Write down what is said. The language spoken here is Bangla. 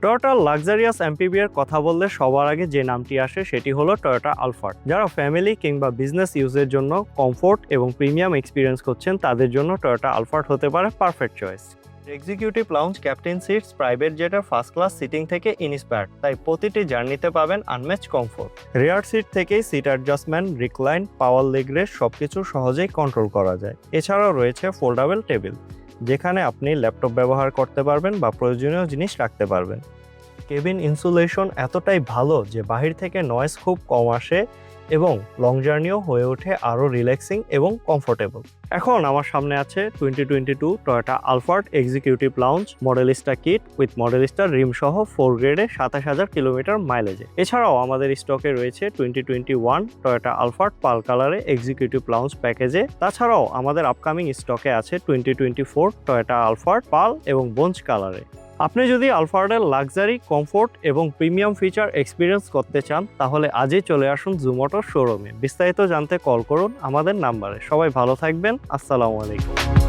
টয়োটার লাক্সারিয়াস এমপিভি এর কথা বললে সবার আগে যে নামটি আসে সেটি হলো টয়োটা আলফার্ড। যারা ফ্যামিলি কিংবা বিজনেস ইউজের জন্য কমফোর্ট এবং প্রিমিয়াম এক্সপিরিয়েন্স করছেন তাদের জন্য টয়োটা আলফার্ড হতে পারে perfect choice. Executive lounge, captain seats, private জেটের ফার্স্ট ক্লাস সিটিং থেকে ইন্সপায়ার্ড, তাই প্রতিটি জার্নিতে পাবেন আনম্যাচড কমফোর্ট। রেয়ার সিট থেকেই seat adjustment, recline, power leg rest সবকিছু সহজেই কন্ট্রোল করা যায়। এছাড়াও রয়েছে ফোল্ডেবল টেবিল, যেখানে আপনি ল্যাপটপ ব্যবহার করতে পারবেন বা প্রয়োজনীয় জিনিস রাখতে পারবেন। কেবিন ইনসুলেশন এতটাই ভালো যে বাহির থেকে নয়েজ খুব কম আসে এবং লং জার্নিও হয়ে ওঠে আরও রিল্যাক্সিং এবং কমফোর্টেবল। এখন আমার সামনে আছে 2022 Toyota Alphard executive lounge Modellista kit with Modellista rim সহ 4 গ্রেডে 27,000 কিলোমিটার মাইলেজে। এছাড়াও আমাদের স্টকে রয়েছে 2021 টয়োটা আলফার্ড পাল কালারে এক্সিকিউটিভ লাউঞ্জ প্যাকেজে। তাছাড়াও আমাদের আপকামিং স্টকে আছে 2024 টয়োটা আলফার্ড পাল এবং বোঞ্জ কালারে। আপনি যদি আলফার্ডের লাক্সারি, কমফোর্ট এবং প্রিমিয়াম ফিচার এক্সপিরিয়েন্স করতে চান তাহলে আজই চলে আসুন জুমোটোর শোরুমে। বিস্তারিত জানতে কল করুন আমাদের নাম্বারে। সবাই ভালো থাকবেন। আসসালামু আলাইকুম।